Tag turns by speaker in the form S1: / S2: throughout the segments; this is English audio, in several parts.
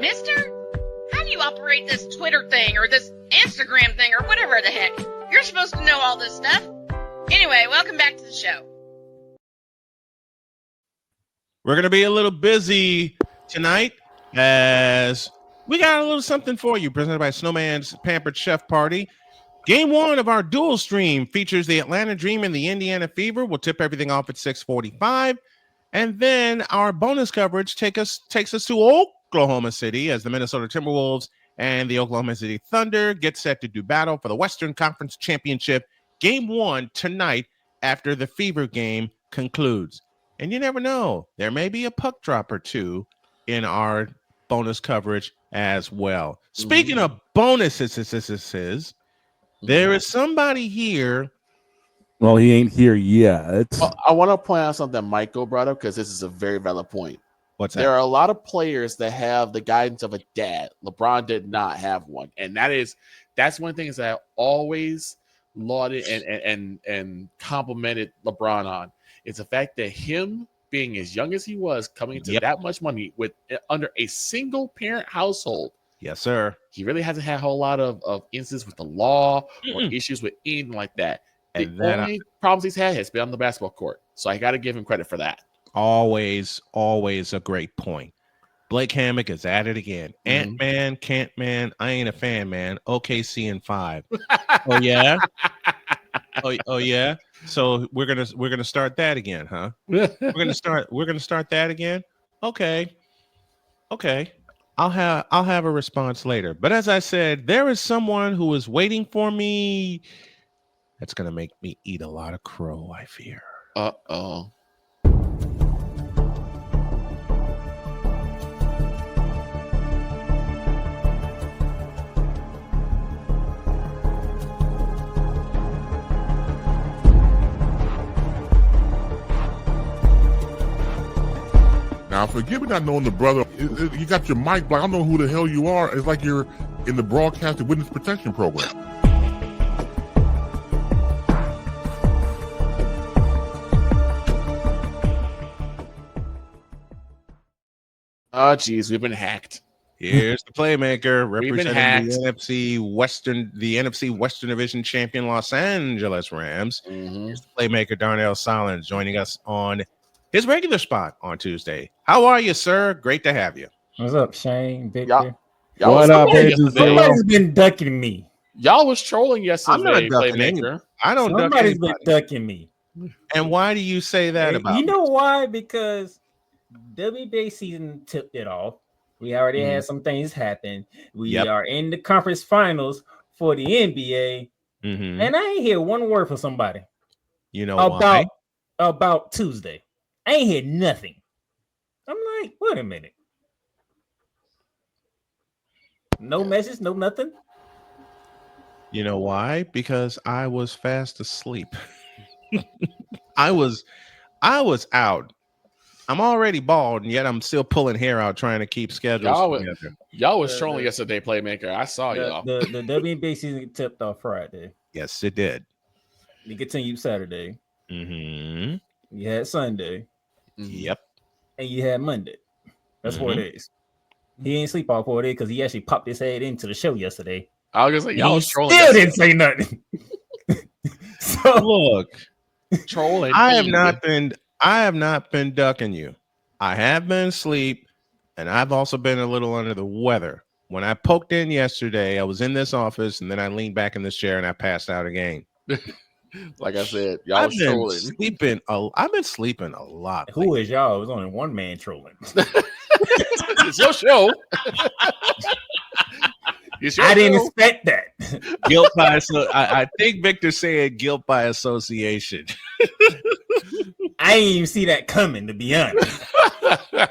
S1: Mister, how do you operate this Twitter thing or this Instagram thing or whatever the heck? You're supposed to know all this stuff. Anyway, welcome back to the show.
S2: We're going to be a little busy tonight as we got a little something for you presented by Snowman's Pampered Chef Party. Game one of our dual stream features the Atlanta Dream and the Indiana Fever. We'll tip everything off at 6:45. And then our bonus coverage takes us to Oklahoma City as the Minnesota Timberwolves and the Oklahoma City Thunder get set to do battle for the Western Conference Championship. Game one tonight after the Fever game concludes. And you never know, there may be a puck drop or two in our bonus coverage as well. Speaking of bonuses, there is somebody here.
S3: Well, he ain't here yet.
S4: Well, I want to point out something that Michael brought up because this is a very valid point.
S2: What's that?
S4: There are a lot of players that have the guidance of a dad. LeBron did not have one. And that's one thing that I always lauded and complimented LeBron on. It's the fact that him being as young as he was, coming into that much money with under a single parent household.
S2: Yes, sir.
S4: He really hasn't had a whole lot of instances with the law or issues with anything like that.
S2: And
S4: the only problems he's had has been on the basketball court. So I got to give him credit for that.
S2: Always a great point. Blake Hammock is at it again. Ant-Man, Can't-Man, I ain't a fan, man. OKC in 5. Oh, yeah? Oh yeah. So we're gonna start that again, huh? We're gonna start that again. Okay. I'll have a response later. But as I said, there is someone who is waiting for me. That's gonna make me eat a lot of crow, I fear.
S4: Uh-oh.
S5: Now, forgive me not knowing the brother. You got your mic, but I don't know who the hell you are. It's like you're in the broadcasting witness protection program.
S4: Oh, geez, we've been hacked.
S2: Here's the Playmaker representing the NFC Western Division champion Los Angeles Rams. Here's the Playmaker Darnell Solins joining us on his regular spot on Tuesday. How are you, sir? Great to have you.
S6: What's up, Shane? Victor?
S3: What up,
S6: Somebody's been ducking me.
S4: Y'all was trolling yesterday.
S2: I'm not ducking
S4: Playmaker.
S2: I don't.
S6: Somebody's been ducking me.
S2: And why do you say that about?
S6: You know why? Because WNBA season tipped it off. We already had some things happen. We are in the conference finals for the NBA, and I ain't hear one word from somebody.
S2: You know why?
S6: About Tuesday. I ain't hear nothing. I'm like, wait a minute. No message, no nothing.
S2: You know why? Because I was fast asleep. I was out. I'm already bald, and yet I'm still pulling hair out trying to keep schedules together.
S4: Y'all was trolling yesterday, Playmaker. I saw y'all.
S6: The WNBA season tipped off Friday.
S2: Yes, it did.
S6: It continued Saturday. You had Sunday.
S2: Yep.
S6: And you had Monday. That's 4 days. He ain't sleep all 4 days because he actually popped his head into the show yesterday.
S4: I was gonna say y'all was trolling.
S6: Still didn't say nothing.
S2: So look,
S4: trolling.
S2: I have not been ducking you. I have been asleep, and I've also been a little under the weather. When I poked in yesterday, I was in this office, and then I leaned back in this chair and I passed out again.
S4: Like I said, y'all was trolling.
S2: I've been sleeping a lot.
S6: Who is y'all? It was only one man trolling.
S4: It's your show.
S6: I didn't expect that.
S2: Guilt by I think Victor said guilt by association.
S6: I didn't even see that coming, to be honest.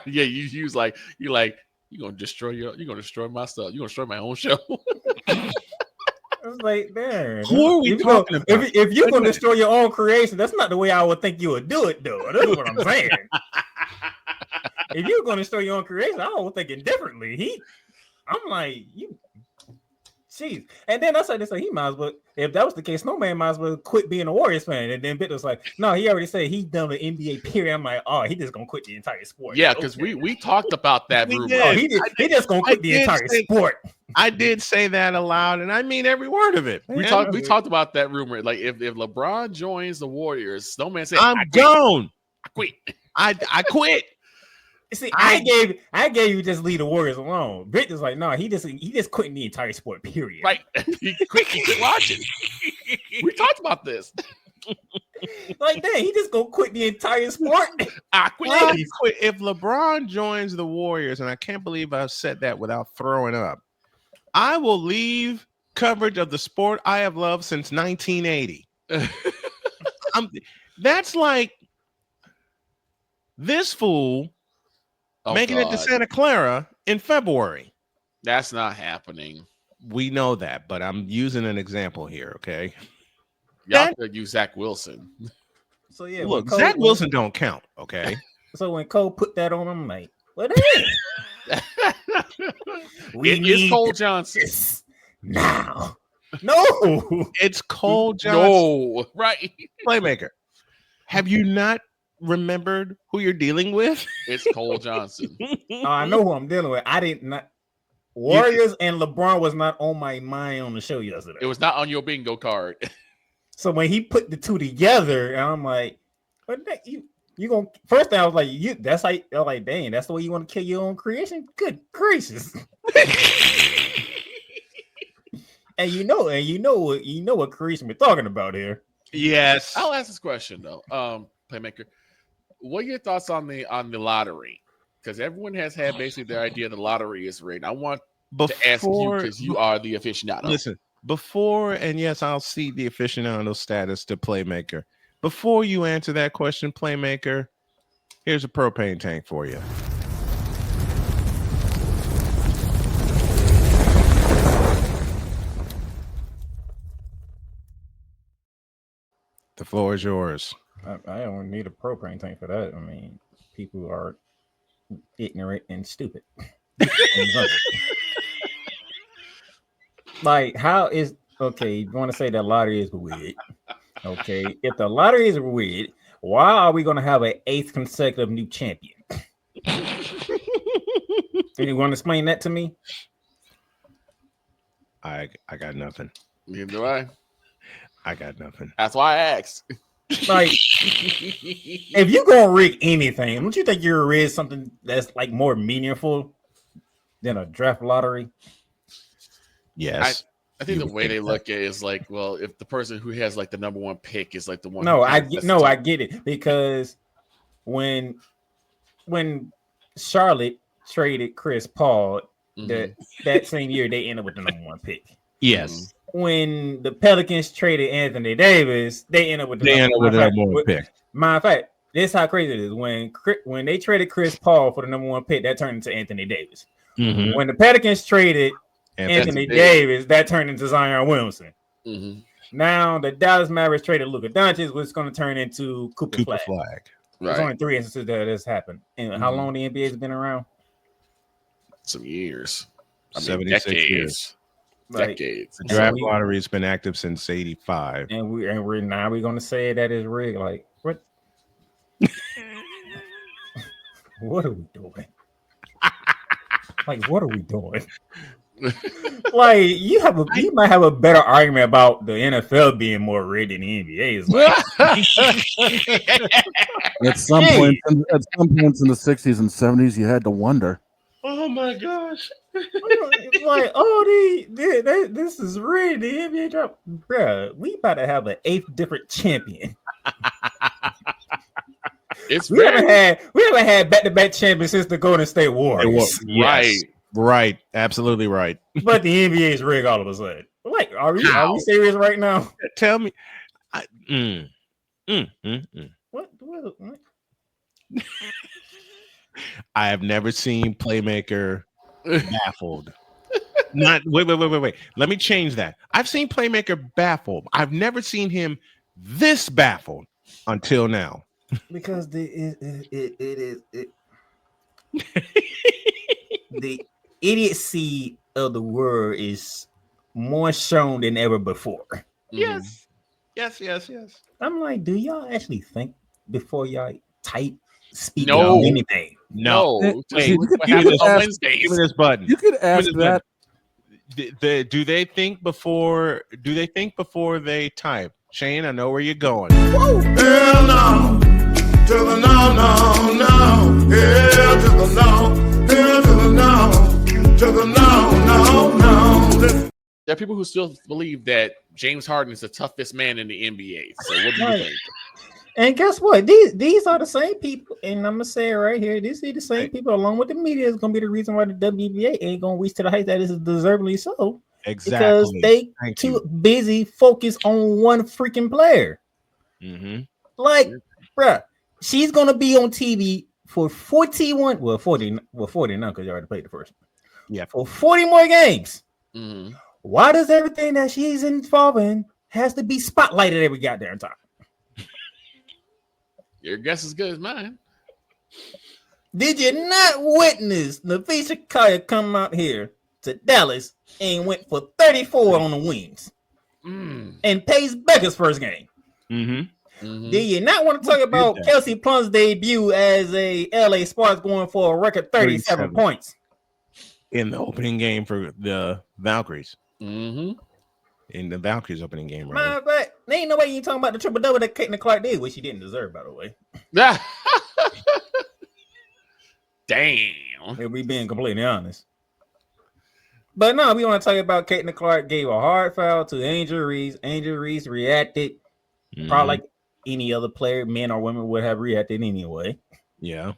S4: Yeah, you gonna destroy my stuff. You're gonna destroy my own show.
S6: I was like, man,
S2: who are we talking about?
S6: If you're gonna destroy your own creation, that's not the way I would think you would do it, though. That's what I'm saying. If you're gonna destroy your own creation, I was thinking differently. I'm like, you Jeez. And then I said this, like, he might as well, if that was the case, Snowman might as well quit being a Warriors fan. And then Bit was like, no, he already said he's done the NBA period. I'm like, oh, he just gonna quit the entire sport.
S4: Yeah, because we talked about that rumor.
S6: Oh, he just gonna quit the entire sport.
S2: I did say that aloud, and I mean every word of it.
S4: We talked about that rumor. Like if LeBron joins the Warriors, Snowman said,
S2: I'm gone.
S4: I quit.
S2: I quit.
S6: See, I gave you just leave the Warriors alone. Vic is like, no, he just quitting the entire sport, period.
S4: Right. He quit watching. We talked about this.
S6: Like, dang, he just gonna quit the entire sport.
S4: I quit.
S2: If LeBron joins the Warriors, and I can't believe I've said that without throwing up, I will leave coverage of the sport I have loved since 1980. That's like this fool making it to Santa Clara in February.
S4: That's not happening.
S2: We know that, but I'm using an example here, okay?
S4: Y'all could use Zach Wilson.
S6: So yeah,
S2: look, Zach Wilson don't count, okay?
S6: So when Cole put that on him, like, what is
S4: it's Cole Johnson
S6: now? No,
S2: it's Cole Johnson.
S4: No, right?
S2: Playmaker. Have you not remembered who you're dealing with?
S4: It's Cole Johnson.
S6: I know who I'm dealing with. I did not. Warriors and LeBron was not on my mind on the show yesterday.
S4: It was not on your bingo card.
S6: So when he put the two together, and I'm like, "But you gonna?" First thing I was like, That's like, I was like, dang, that's the way you want to kill your own creation? Good gracious! And you know what creation we're talking about here.
S2: Yes.
S4: I'll ask this question though, Playmaker. What are your thoughts on the lottery? Because everyone has had basically their idea the lottery is rigged. I want to ask you because you are the aficionado.
S2: Listen, before, and yes, I'll cede the aficionado status to Playmaker. Before you answer that question, Playmaker, here's a propane tank for you. The floor is yours.
S6: I don't need a propane tank for that. I mean, people are ignorant and stupid. Like, how is okay? You want to say that lottery is weird? Okay, if the lottery is weird, why are we going to have an 8th consecutive new champion? You want to explain that to me?
S2: I got nothing.
S4: Neither do I.
S2: I got nothing.
S4: That's why I asked.
S6: Like, if you're gonna rig anything, don't you think you're gonna rig something that's like more meaningful than a draft lottery?
S2: Yes.
S4: I think the way they look at it is like, well, if the person who has like the number one pick is like the one.
S6: No, I get it, because when Charlotte traded Chris Paul, that same year they ended with the number one pick.
S2: Yes.
S6: When the Pelicans traded Anthony Davis, they ended up with the number one pick. Matter of fact, this is how crazy it is. When they traded Chris Paul for the number one pick, that turned into Anthony Davis.
S2: Mm-hmm.
S6: When the Pelicans traded Anthony Davis, that turned into Zion Williamson.
S4: Mm-hmm.
S6: Now the Dallas Mavericks traded Luka Doncic, which is going to turn into Cooper Flag.
S2: Right.
S6: There's only 3 instances that has happened. And how long the NBA has been around?
S4: Some years.
S2: 76 years.
S4: Decades.
S2: The draft lottery has been active since '85,
S6: and we're now going to say that is rigged. Like, what? What are we doing? Like, what are we doing? Like, you might have a better argument about the NFL being more rigged than the NBA is. Like,
S3: at some points in the 60s and 70s, you had to wonder.
S2: Oh my gosh!
S6: It's like, oh, this is rigged. The NBA draft, bruh. We about to have an 8th different champion. We haven't had back-to-back champions since the Golden State Warriors.
S2: Right, absolutely right.
S6: But the NBA is rigged all of a sudden. Like, are we serious right now?
S2: Tell me.
S6: What?
S2: I have never seen Playmaker baffled. Wait. Let me change that. I've seen Playmaker baffled. I've never seen him this baffled until now.
S6: Because the idiocy of the word is more shown than ever before.
S2: Yes.
S6: I'm like, do y'all actually think before y'all type, speak
S4: No.
S6: on anything?
S4: No.
S2: Wait,
S4: what happens on Wednesdays?
S2: Give me this button.
S3: You could ask that.
S2: Do they think before they type? Shane, I know where you're going.
S7: Hell no, to the no, no, no. Hell to the no, hell to the no, to the no, no, no.
S4: There are people who still believe that James Harden is the toughest man in the NBA. So what do you think?
S6: And guess what? These are the same people, and I'm gonna say it right here. These are the same people, along with the media, is gonna be the reason why the WNBA ain't gonna reach to the height that is deservedly so.
S2: Exactly.
S6: Because they too busy focused on one freaking player.
S2: Mm-hmm.
S6: Like, bruh, she's gonna be on TV for 40 now because you already played the first.
S2: Yeah,
S6: for 40 more games.
S4: Mm-hmm.
S6: Why does everything that she's involved in has to be spotlighted every goddamn time?
S4: Your guess is good as mine.
S6: Did you not witness Navisha Kaya come out here to Dallas and went for 34 on the wings and Pace Becker's first game?
S2: Mm-hmm.
S4: Mm-hmm.
S6: Did you not want to talk about Kelsey Plum's debut as a LA Sparks going for a record 37 points
S2: in the opening game for the Valkyries?
S4: Mm-hmm.
S2: In the Valkyries opening game, right?
S6: Matter of fact, there ain't no way you talking about the triple double that Caitlin Clark did, which she didn't deserve, by the way.
S4: Damn.
S6: If we being completely honest. But no, we want to tell you about Caitlin Clark gave a hard foul to Angel Reese. Angel Reese reacted probably like any other player, men or women, would have reacted anyway.
S2: Yeah.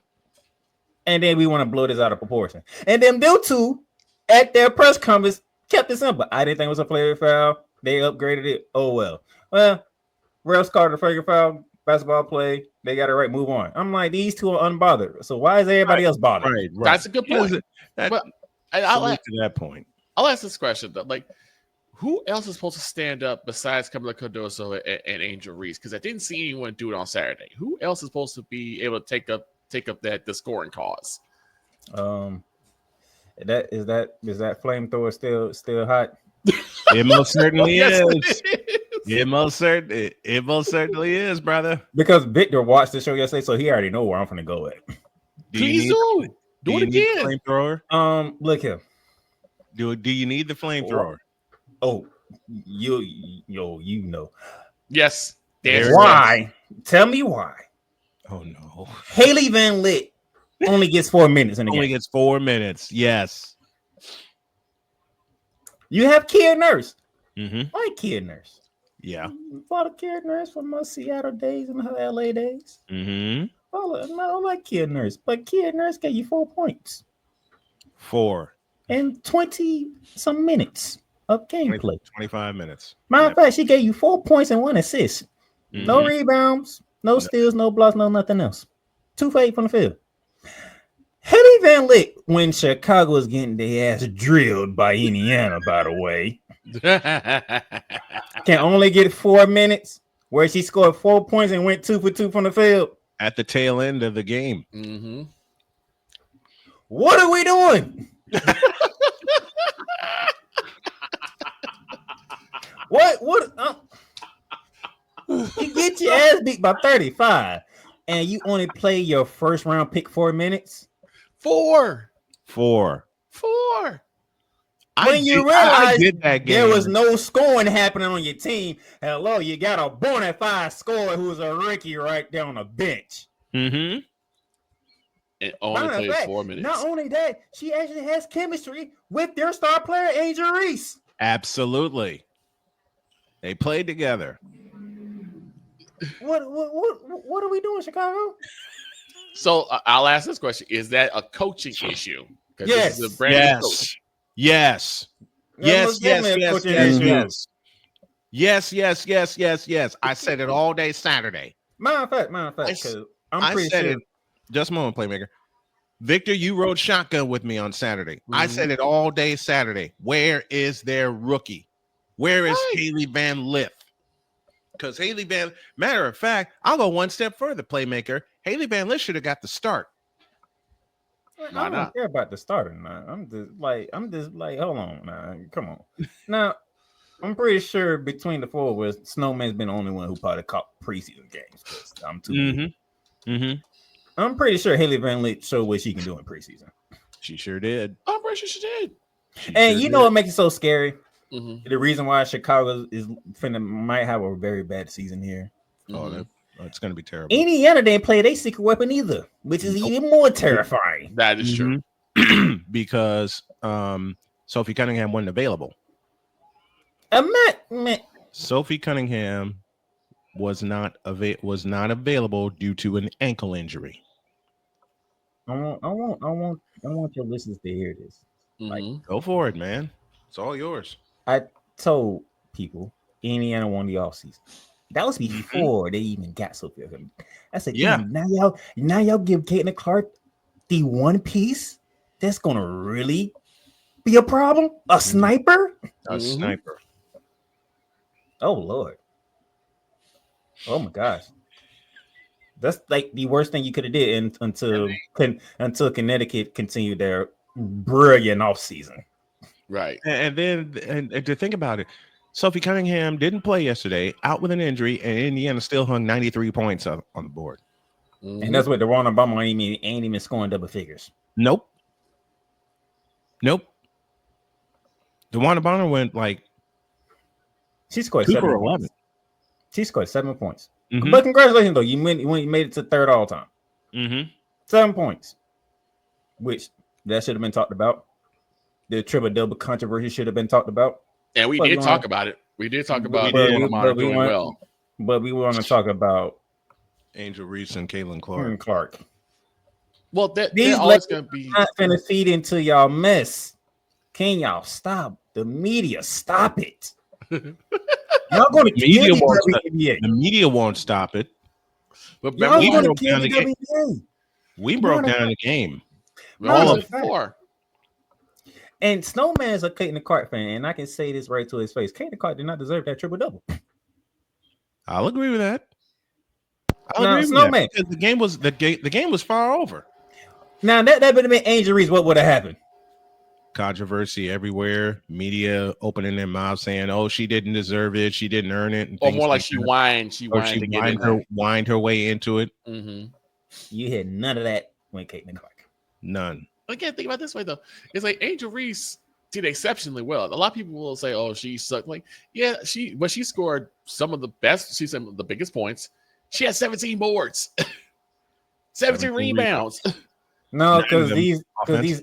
S6: And then we want to blow this out of proportion. And then them two at their press conference kept it simple. I didn't think it was a player foul. They upgraded it. Oh well. Well, refs called a flagrant foul, basketball play. They got it right. Move on. I'm like, these two are unbothered. So why is everybody else bothered?
S2: Right.
S4: That's a good point. But I'll
S2: to that point.
S4: I'll ask this question though. Like, who else is supposed to stand up besides Camila Cardoso and Angel Reese? Because I didn't see anyone do it on Saturday. Who else is supposed to be able to take up the scoring cause?
S6: Is that flamethrower still hot?
S2: It most certainly
S4: Yes,
S2: is. It most certainly is, brother.
S6: Because Victor watched the show yesterday, so he already know where I'm gonna go at.
S4: Please do it again.
S2: Flamethrower?
S6: Look here.
S2: Do you need the flamethrower?
S6: Oh, you know.
S4: Yes.
S6: Why? Tell me why.
S2: Oh no.
S6: Haley Van Lit only gets 4 minutes in the game.
S2: Only gets 4 minutes. Yes.
S6: You have Kia Nurse.
S2: Mm-hmm.
S6: I like Kia Nurse.
S2: Yeah.
S6: Follow Kia Nurse from my Seattle days and her LA days.
S2: Mm-hmm.
S6: I don't like Kia Nurse, but Kia Nurse gave you 4 points.
S2: 4.
S6: And 20 some minutes of gameplay.
S2: 25 minutes.
S6: Matter of fact, she gave you 4 points and 1 assist.
S2: Mm-hmm.
S6: No rebounds, no steals, no blocks, no nothing else. 2 for 8 from the field. Haley Van Lit, when Chicago was getting their ass drilled by Indiana, by the way, can only get 4 minutes, where she scored 4 points and went 2 for 2 from the field.
S2: At the tail end of the game.
S4: Mm-hmm.
S6: What are we doing? What? You get your ass beat by 35, and you only play your first round pick 4 minutes.
S4: 4.
S6: When you realize
S2: that game.
S6: There was no scoring happening on your team. Hello, you got a bona fide scorer who's a rookie right there on the bench.
S2: Mm-hmm.
S4: It only played 4 minutes.
S6: Not only that, she actually has chemistry with their star player, Angel Reese.
S2: Absolutely. They played together.
S6: What are we doing, Chicago?
S4: So I'll ask this question: is that a coaching issue?
S6: Yes.
S4: This is a brand new coach.
S2: Yes. I said it all day Saturday.
S6: Matter of fact, because I'm pretty sure.
S2: Just a moment, Playmaker. Victor, you rode shotgun with me on Saturday. Mm-hmm. I said it all day Saturday. Where is their rookie? Where is Haley Van Lit? Because matter of fact, I'll go one step further, Playmaker. Haley Van Lit should have got the start.
S4: Why
S6: I don't
S4: not?
S6: care about the starter now. I'm just like, hold on now. Come on. Now, I'm pretty sure between the four of us, Snowman's been the only one who probably caught preseason games because I'm too. I'm pretty sure Haley Van Lith showed what she can do in preseason.
S2: She sure did.
S4: I'm pretty sure she did.
S6: And you know what makes it so scary?
S4: Mm-hmm.
S6: The reason why Chicago might have a very bad season here.
S2: Oh, it's going to be terrible.
S6: Indiana didn't play their secret weapon either, which is even more terrifying.
S4: That is true.
S2: Because Sophie Cunningham wasn't available. Sophie Cunningham was not available due to an ankle injury.
S6: I want your listeners to hear this. Like,
S2: go for it, man. It's all yours.
S6: I told people Indiana won the offseason. That was before they even got Sophia. I said, now y'all give Caitlin Clark the one piece that's gonna really be a problem. A sniper.
S2: A sniper.
S6: Oh Lord. Oh my gosh. That's like the worst thing you could have did until Connecticut continued their brilliant offseason.
S4: Right.
S2: And to think about it, Sophie Cunningham didn't play yesterday, out with an injury, and Indiana still hung 93 points on the board.
S6: And that's what the Ron Obama ain't even scoring double figures.
S2: Nope. DeWanna Bonner went like
S6: she scored
S2: 2
S6: 7
S2: for
S6: points.
S2: 11.
S6: She scored 7 points. But congratulations though, you made it to third all time. 7 points, which that should have been talked about. The triple double controversy should have been talked about.
S4: And we did talk about it. We did talk about doing well.
S6: But we want to talk about
S2: Angel Reese and Caitlin Clark.
S4: Well, they're always going to be
S6: not going to feed into y'all mess. Can y'all stop the media? Stop it. Y'all going to kill
S2: the media won't stop it.
S4: But
S2: we broke down the game. We broke down the game.
S4: All of 4.
S6: And Snowman's a Caitlin Clark fan, and I can say this right to his face. Caitlin Clark did not deserve that triple double.
S2: I'll agree with that.
S6: Snowman,
S2: because the game was far over.
S6: Now that would have been Angel Reese. What would have happened?
S2: Controversy everywhere. Media opening their mouths saying, "Oh, she didn't deserve it. She didn't earn it."
S4: Or more like she whined. She
S2: whined her way into it.
S6: You had none of that when Caitlin Clark.
S2: None.
S4: I can't think about it this way though. It's like Angel Reese did exceptionally well. A lot of people will say, "Oh, she sucked." Like, yeah, she scored some of the best. She said the biggest points. She had 17 boards, 17 rebounds.
S6: No, because these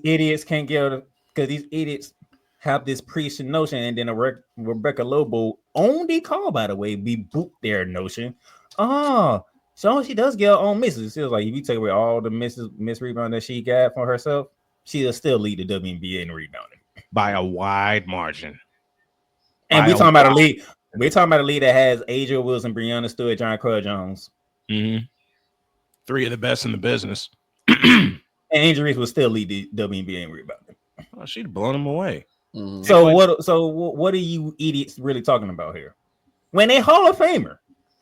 S6: idiots can't get. Because these idiots have this preached notion, and then Rebecca Lobo on the call, by the way, we boot their notion. So she does get her own misses. It feels like if you take away all the miss rebound that she got for herself, she'll still lead the WNBA in rebounding
S2: by a wide margin.
S6: And we're talking about a league. We're talking about a league that has Aja Wilson, Breonna Stewart, John Carl Jones.
S2: 3 of the best in the business.
S6: And Angel Reese will still lead the WNBA in rebounding.
S2: Oh, she'd blown them away.
S6: So what are you idiots really talking about here? When a Hall of Famer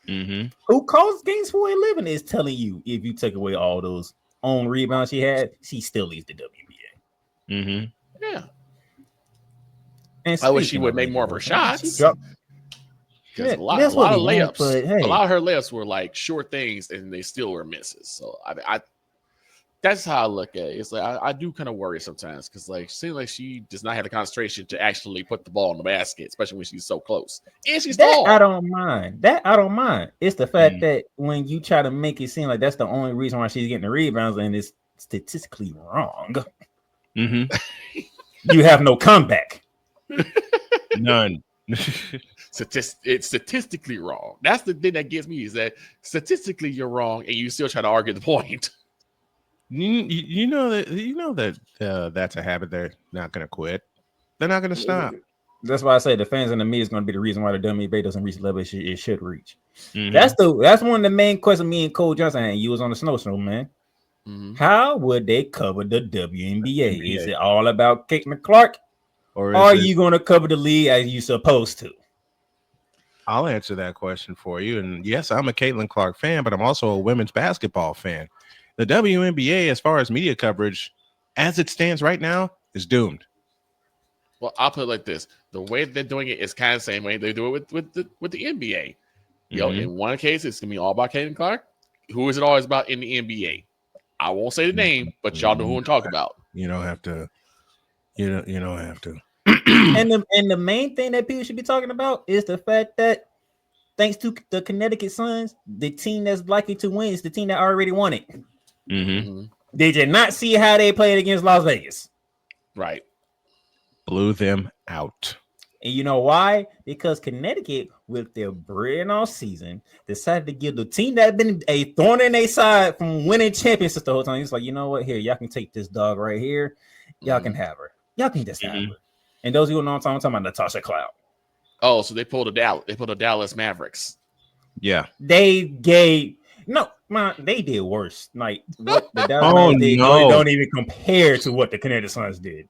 S6: who calls games for a living is telling you if you take away all those own rebounds she had, she still leads the WNBA.
S4: Yeah.
S6: And
S4: I wish she would make more of her shots.
S6: Yeah,
S4: a lot of layups. A lot of her layups were like short things, and they still were misses. So I that's how I look at it. It's like I do kind of worry sometimes because like it seems like she does not have the concentration to actually put the ball in the basket, especially when she's so close. And she's tall.
S6: I don't mind. It's the fact that when you try to make it seem like that's the only reason why she's getting the rebounds, and it's statistically wrong. You have no comeback.
S2: None.
S4: It's statistically wrong. That's the thing that gets me is that statistically you're wrong, and you still try to argue the point.
S2: You know that that's a habit they're not going to quit. They're not going to stop.
S6: That's why I say the fans and the media is going to be the reason why the WNBA doesn't reach the level it should reach. That's one of the main questions me and Cole Johnson had. You was on the snowstorm, man. How would they cover the WNBA? Is it all about Caitlin Clark, or are you going to cover the league as you supposed to?
S2: I'll answer that question for you. And yes, I'm a Caitlin Clark fan, but I'm also a women's basketball fan. The WNBA, as far as media coverage, as it stands right now, is doomed.
S4: Well, I'll put it like this: the way they're doing it is kind of the same way they do it with the NBA. You know, in one case, it's gonna be all about Caitlin Clark. Who is it always about in the NBA? I won't say the name, but y'all know who I'm talking about.
S2: You don't have to. You don't have to.
S6: And the main thing that people should be talking about is the fact that thanks to the Connecticut Suns, the team that's likely to win is the team that already won it. They did not see how they played against Las Vegas.
S4: Right.
S2: Blew them out.
S6: And you know why? Because Connecticut, with their bread all season, decided to give the team that had been a thorn in their side from winning championships the whole time. It's like, you know what? Here, y'all can take this dog right here. Y'all can have her. Y'all can just have her. And those of you who know what I'm talking about, Natasha Cloud.
S4: Oh, so they pulled the Dallas Mavericks.
S2: Yeah.
S6: They did worse. Like what the Dallas Mavericks did don't even compare to what the Connecticut Suns did.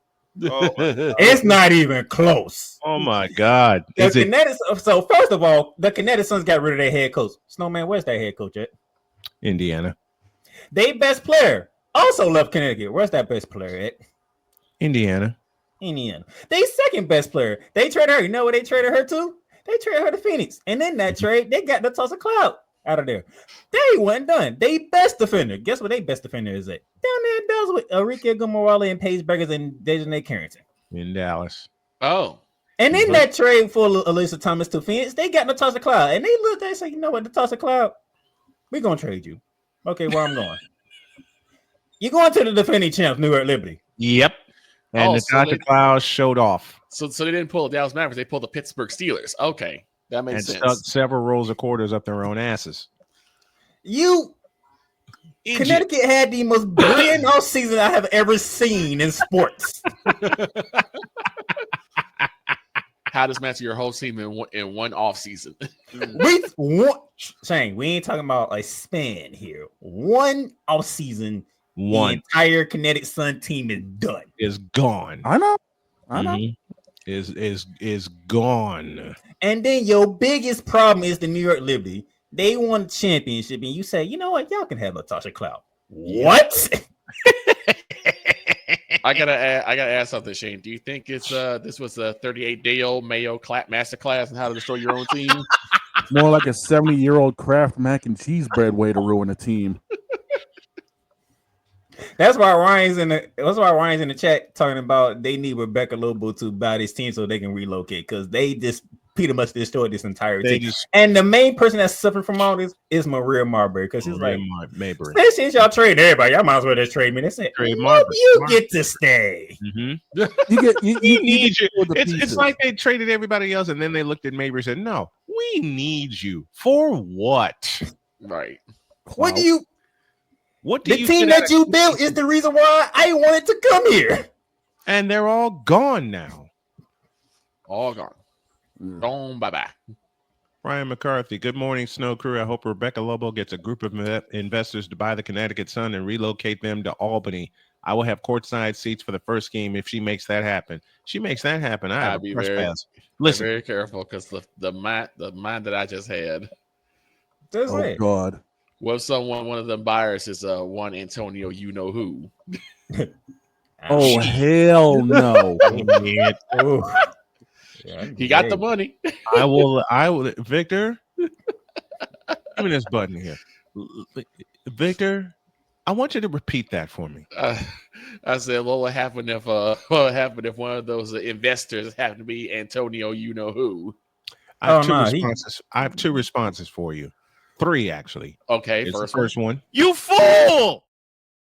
S2: Oh
S6: it's not even close.
S2: Oh my God.
S6: So first of all, the Connecticut Suns got rid of their head coach. Snowman, where's their head coach at?
S2: Indiana.
S6: They best player also left Connecticut. Where's that best player at?
S2: Indiana.
S6: They second best player. They traded her. You know where they traded her to? They traded her to Phoenix. And in that trade, they got Natasha Cloud out of there. They wasn't done. They best defender. Guess what they best defender is at? Down there in Dallas with Enrique Gomorrah and Paige Burgers and Dejanay Carrington.
S2: In Dallas.
S4: Oh.
S6: And in that trade for Alyssa Thomas to Phoenix, they got Natasha Cloud. And they looked at it and said, you know what, Natasha Cloud, we're going to trade you. Okay, where I'm going. You're going to the defending champs, New York Liberty.
S2: Yep. And Natasha Cloud showed off.
S4: So they didn't pull the Dallas Mavericks, they pulled the Pittsburgh Steelers. Okay. That makes sense.
S2: Stuck several rolls of quarters up their own asses.
S6: Connecticut had the most brilliant off season I have ever seen in sports.
S4: How does match your whole team in one off season?
S6: Shane, we ain't talking about a span here. One off season, the entire Connecticut Sun team is done.
S2: Is gone.
S3: I know.
S2: Is gone.
S6: And then your biggest problem is the New York Liberty. They won the championship, and you say, you know what, y'all can have Natasha Cloud. What?
S4: I gotta ask something, Shane. Do you think this was a 38-day-old Mayo masterclass on how to destroy your own team?
S3: It's more like a 70-year-old Kraft mac and cheese bread way to ruin a team.
S6: That's why Ryan's in the chat talking about they need Rebecca Lobo to buy this team so they can relocate because they just pretty much destroyed this entire team. And the main person that's suffering from all this is Maria Marbury because she's like, since y'all trade everybody, y'all might as well just trade me. They said, you get to stay.
S2: Mm-hmm. You need you. It's like they traded everybody else, and then they looked at Mabry and said, "No, we need you for what?"
S4: Right.
S6: What do you?
S2: What do
S6: the team that you built is the reason why I wanted to come here.
S2: And they're all gone now.
S4: All gone. Gone. Bye-bye.
S2: Brian McCarthy. Good morning, Snow Crew. I hope Rebecca Lobo gets a group of investors to buy the Connecticut Sun and relocate them to Albany. I will have courtside seats for the first game if she makes that happen. She makes that happen. I'll
S4: be very careful because the mind that I just had.
S3: Oh God.
S4: What if one of them buyers is one Antonio you know who?
S3: Oh hell no.
S4: He got the money.
S2: I will Victor. Give me this button here. Victor, I want you to repeat that for me.
S4: I said, what would happen if one of those investors happened to be Antonio you know who?
S2: I have two responses for you. 3 actually.
S4: Okay,
S2: first one. You fool!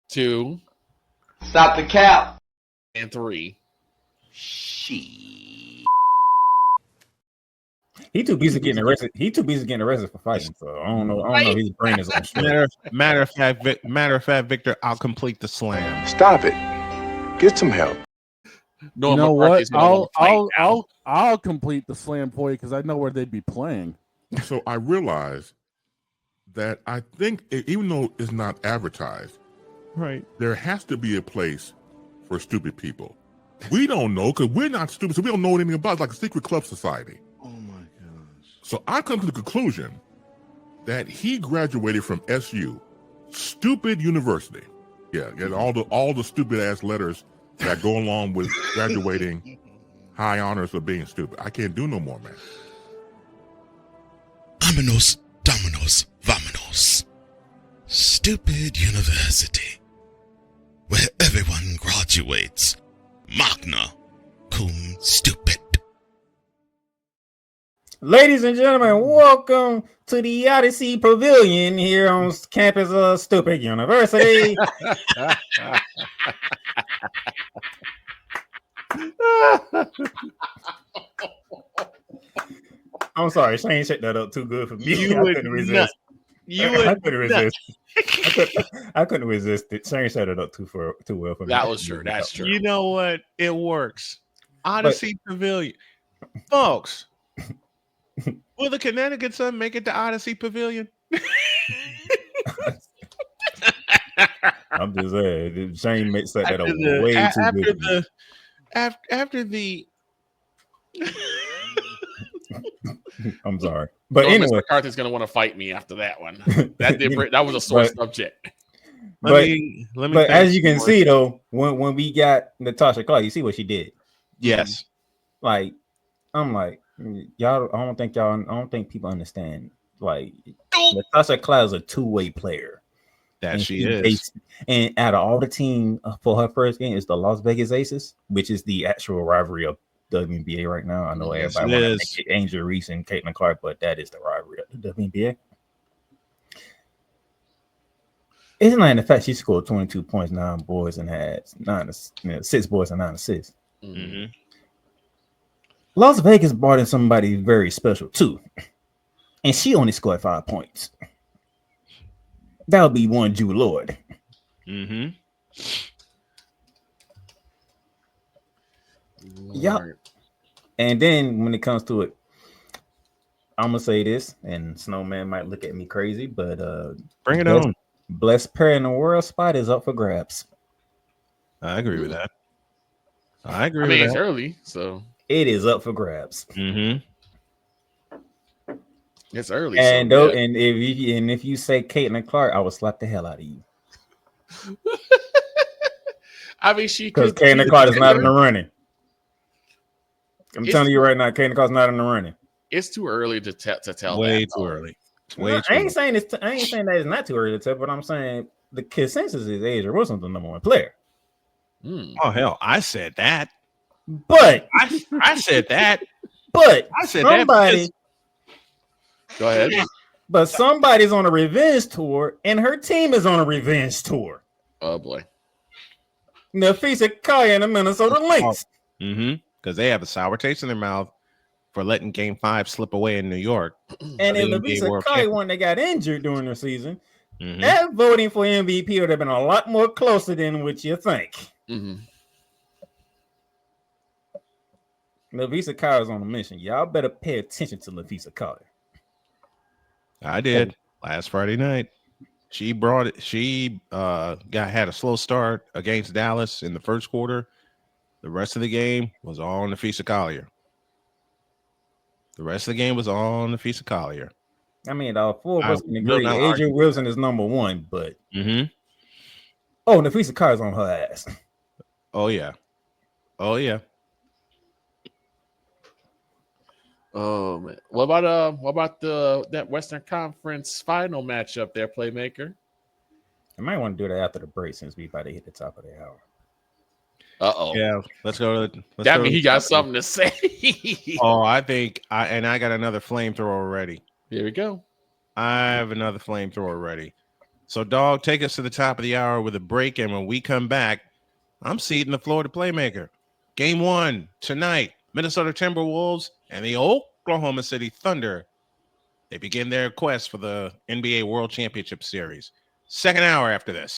S4: 2.
S8: Stop the cap.
S4: And 3.
S6: He too busy getting arrested. For fighting. So I don't know. His brain is on straight.
S2: Matter of fact, Victor, I'll complete the slam.
S9: Stop it. Get some help.
S4: No,
S3: you know what? I'll complete the slam for you because I know where they'd be playing.
S5: So I realized that I think even though it's not advertised,
S2: right,
S5: there has to be a place for stupid people. We don't know because we're not stupid, so we don't know anything about it. It's like a secret club society.
S9: Oh my gosh.
S5: So I come to the conclusion that he graduated from SU, stupid university. Yeah, and all the stupid ass letters that go along with graduating high honors of being stupid. I can't do no more, man.
S10: Vámonos, dominos, vámonos. Stupid university, where everyone graduates. Magna cum stupid.
S6: Ladies and gentlemen, welcome to the Odyssey Pavilion here on campus of Stupid University. I'm sorry, Shane set that up too good for me. I couldn't resist. I couldn't resist it. Shane set it up too well for me.
S4: That was true. That's true.
S2: You know what? It works. Odyssey Pavilion. Folks, will the Connecticut Sun make it to Odyssey Pavilion?
S6: I'm just saying. Shane set that up way too good.
S2: After the
S6: I'm sorry, but
S4: Mr.
S6: anyway,
S4: McCarthy's going to want to fight me after that one. That was a sore subject.
S2: Let me
S6: but as you can see, though, when we got Natasha Clark, you see what she did.
S2: Yes,
S6: like I'm like y'all. I don't think people understand. Like Natasha Clark is a two-way player.
S2: That she is.
S6: And out of all the team for her first game is the Las Vegas Aces, which is the actual rivalry of WNBA right now. I know everybody wants to make it Angel Reese and Caitlin Clark, but that is the rivalry of the WNBA. Isn't that the fact she scored 22 points, 9 boards, and had 6 boards and 9 assists?
S2: Mm-hmm.
S6: Las Vegas brought in somebody very special too, and she only scored 5 points. That would be one Jew Lord.
S2: Mm-hmm.
S6: Yep. And then when it comes to it, I'm gonna say this, and Snowman might look at me crazy, but
S2: bring it on.
S6: Best pair in the world spot is up for grabs.
S2: I agree with that. I
S4: mean, it's early, so
S6: it is up for grabs.
S2: Mm-hmm.
S4: It's early,
S6: and
S4: so,
S6: and if you say Caitlin Clark, I will slap the hell out of you.
S4: I mean,
S6: because Caitlin Clark is not in the running. I'm telling you right now, Caitlin Clark's not in the running.
S4: It's too early to tell.
S2: Way too early.
S6: I ain't saying that it's not too early to tell, but I'm saying the consensus is Asia Wilson's the number 1 player.
S2: Oh hell, I said that.
S6: But
S2: I said that.
S6: But
S2: I said
S6: somebody.
S4: Go ahead.
S6: But somebody's on a revenge tour, and her team is on a revenge tour.
S4: Oh boy.
S6: Nafisa Kaya and the Minnesota Lynx.
S2: Mm-hmm. Because they have a sour taste in their mouth for letting Game 5 slip away in New York.
S6: And if Nafisa Kaya one that got injured during the season, that voting for MVP would have been a lot more closer than what you think.
S4: Mm-hmm.
S6: Nafisa Kaya is on a mission. Y'all better pay attention to Nafisa Kaya.
S2: I did last Friday night. She brought it. She had a slow start against Dallas in the first quarter. The rest of the game was all Nafisa Collier.
S6: I mean, all 4 of us can agree. Asia Wilson is number 1, but Nafisa Collier is on her ass.
S2: Oh yeah.
S4: Oh man, what about that Western Conference final matchup there, Playmaker?
S6: I might want to do that after the break since we about to hit the top of the hour.
S2: Yeah, let's go.
S4: That means he got something to say.
S2: I think I got another flamethrower ready.
S4: Here we go.
S2: I have another flamethrower ready. So, dog, take us to the top of the hour with a break, and when we come back, I'm seating the floor to Playmaker. Game 1 tonight, Minnesota Timberwolves and the Oklahoma City Thunder. They begin their quest for the NBA World Championship Series. Second hour after this.